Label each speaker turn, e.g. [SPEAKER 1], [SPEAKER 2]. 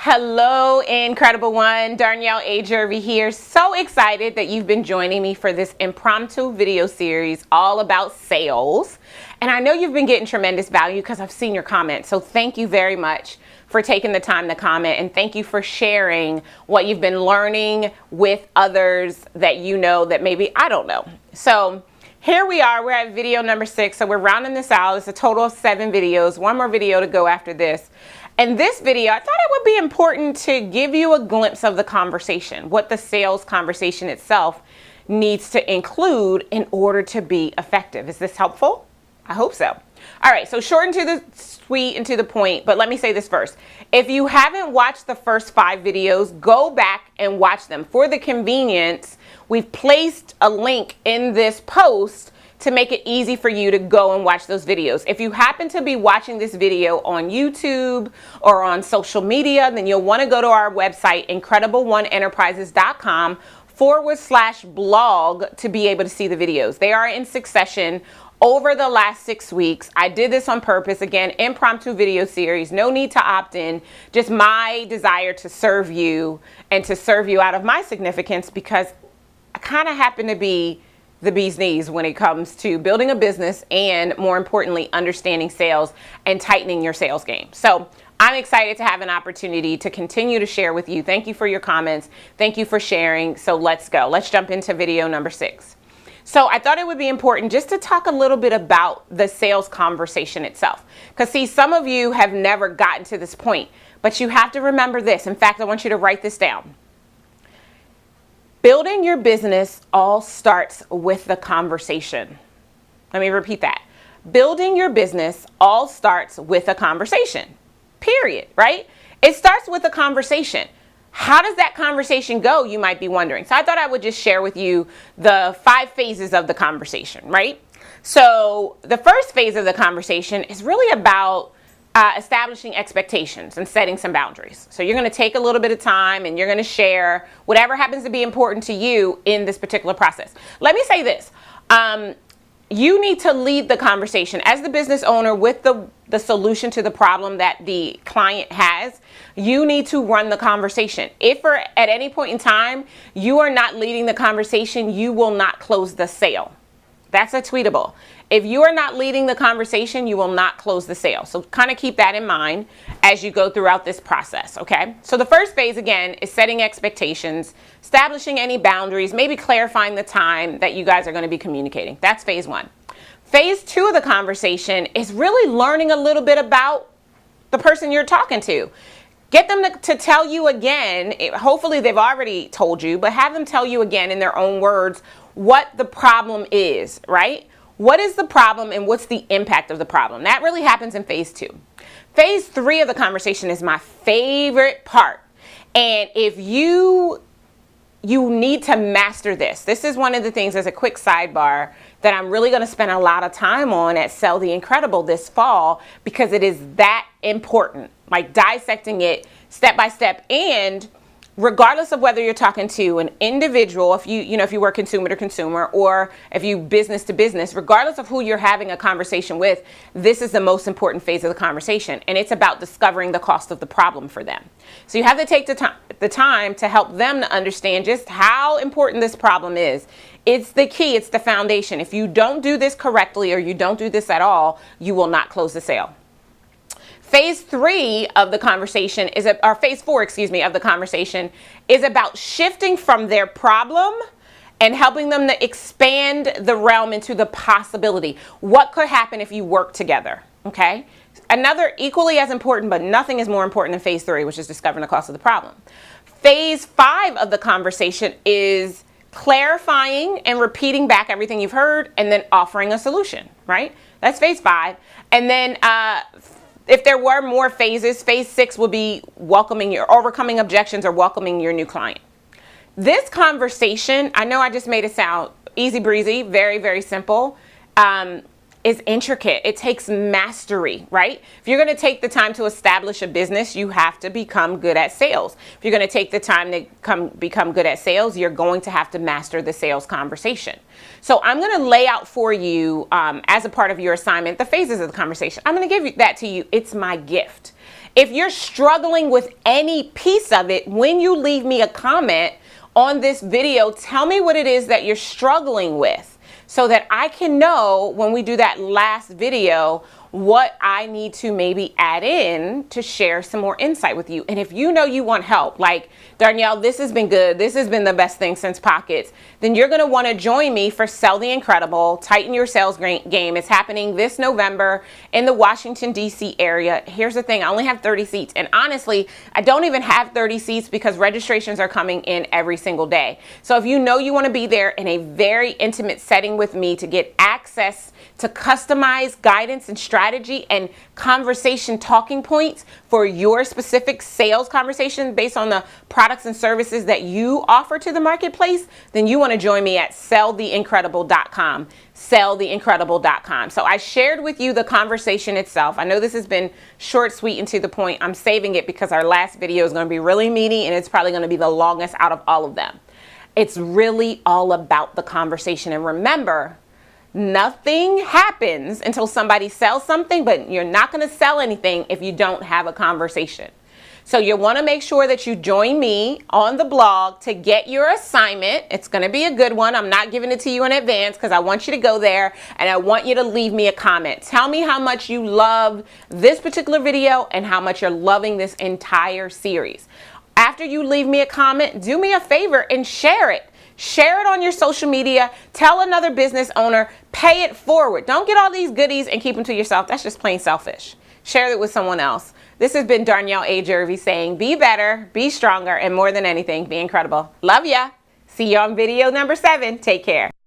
[SPEAKER 1] Hello, Incredible One. Darnyelle A. Jervey here. So excited that you've been joining me for this impromptu video series all about sales. And I know you've been getting tremendous value because I've seen your comments. So thank you very much for taking the time to comment, and thank you for sharing what you've been learning with others that you know that maybe I don't know. So here we are, we're at video number 6. So we're rounding this out. It's a total of 7 videos, one more video to go after this. And this video, I thought it would be important to give you a glimpse of the conversation, what the sales conversation itself needs to include in order to be effective. Is this helpful? I hope so. All right, so short and to the sweet and to the point, but let me say this first. If you haven't watched the first 5 videos, go back and watch them. For the convenience, we've placed a link in this post to make it easy for you to go and watch those videos. If you happen to be watching this video on YouTube or on social media, then you'll want to go to our website, incredible1enterprises.com/blog, to be able to see the videos. They are in succession over the last 6 weeks. I did this on purpose. Again, impromptu video series, no need to opt in, just my desire to serve you and to serve you out of my significance, because I kind of happen to be the bee's knees when it comes to building a business and, more importantly, understanding sales and tightening your sales game. So I'm excited to have an opportunity to continue to share with you. Thank you for your comments. Thank you for sharing. So let's go. Let's jump into video number 6. So I thought it would be important just to talk a little bit about the sales conversation itself. Because see, some of you have never gotten to this point, but you have to remember this. In fact, I want you to write this down. Building your business all starts with the conversation. Let me repeat that. Building your business all starts with a conversation, period, right? It starts with a conversation. How does that conversation go, you might be wondering. So I thought I would just share with you the 5 phases of the conversation, right? So the first phase of the conversation is really about establishing expectations and setting some boundaries. So you're going to take a little bit of time and you're going to share whatever happens to be important to you in this particular process. Let me say this. You need to lead the conversation as the business owner with the solution to the problem that the client has. You need to run the conversation. If at any point in time you are not leading the conversation, you will not close the sale. That's a tweetable. If you are not leading the conversation, you will not close the sale. So kind of keep that in mind as you go throughout this process, okay? So the first phase, again, is setting expectations, establishing any boundaries, maybe clarifying the time that you guys are going to be communicating. That's phase 1. Phase 2 of the conversation is really learning a little bit about the person you're talking to. Get them to tell you again, hopefully they've already told you, but have them tell you again in their own words what the problem is, right? What is the problem and what's the impact of the problem? That really happens in phase 2. Phase 3 of the conversation is my favorite part. And if you need to master this. This is one of the things, as a quick sidebar, that I'm really going to spend a lot of time on at Sell the Incredible this fall, because it is that important, like dissecting it step by step. And regardless of whether you're talking to an individual, if you work consumer to consumer, or if you business to business, regardless of who you're having a conversation with, this is the most important phase of the conversation. And it's about discovering the cost of the problem for them. So you have to take the time to help them to understand just how important this problem is. It's the key. It's the foundation. If you don't do this correctly, or you don't do this at all, you will not close the sale. Phase 3 of the conversation or phase 4, of the conversation is about shifting from their problem and helping them to expand the realm into the possibility. What could happen if you work together? Okay. Another equally as important, but nothing is more important than phase 3, which is discovering the cost of the problem. Phase 5 of the conversation is clarifying and repeating back everything you've heard and then offering a solution, right? That's phase 5. And then, if there were more phases, phase 6 will be overcoming objections or welcoming your new client. This conversation, I know I just made it sound easy breezy, very, very simple, is intricate. It takes mastery, right? If you're going to take the time to establish a business, you have to become good at sales. If you're going to take the time to become good at sales, you're going to have to master the sales conversation. So I'm going to lay out for you, as a part of your assignment, the phases of the conversation. I'm going to give that to you. It's my gift. If you're struggling with any piece of it, when you leave me a comment on this video, tell me what it is that you're struggling with so that I can know when we do that last video what I need to maybe add in to share some more insight with you. And if you know you want help, like, Darnyelle, this has been good, this has been the best thing since Pockets, then you're gonna wanna join me for Sell the Incredible, Tighten Your Sales Game. It's happening this November in the Washington, D.C. area. Here's the thing, I only have 30 seats. And honestly, I don't even have 30 seats because registrations are coming in every single day. So if you know you wanna be there in a very intimate setting with me to get access to customized guidance and strategy and conversation talking points for your specific sales conversation based on the products and services that you offer to the marketplace, then you want to join me at selltheincredible.com. selltheincredible.com. So I shared with you the conversation itself. I know this has been short, sweet, and to the point. I'm saving it because our last video is going to be really meaty and it's probably going to be the longest out of all of them. It's really all about the conversation. And remember, nothing happens until somebody sells something, but you're not going to sell anything if you don't have a conversation. So you want to make sure that you join me on the blog to get your assignment. It's going to be a good one. I'm not giving it to you in advance because I want you to go there and I want you to leave me a comment. Tell me how much you love this particular video and how much you're loving this entire series. After you leave me a comment, do me a favor and share it. Share it on your social media. Tell another business owner. Pay it forward. Don't get all these goodies and keep them to yourself. That's just plain selfish. Share it with someone else. This has been Darnyelle A. Jervey saying, be better, be stronger, and more than anything, be incredible. Love ya. See you on video number 7. Take care.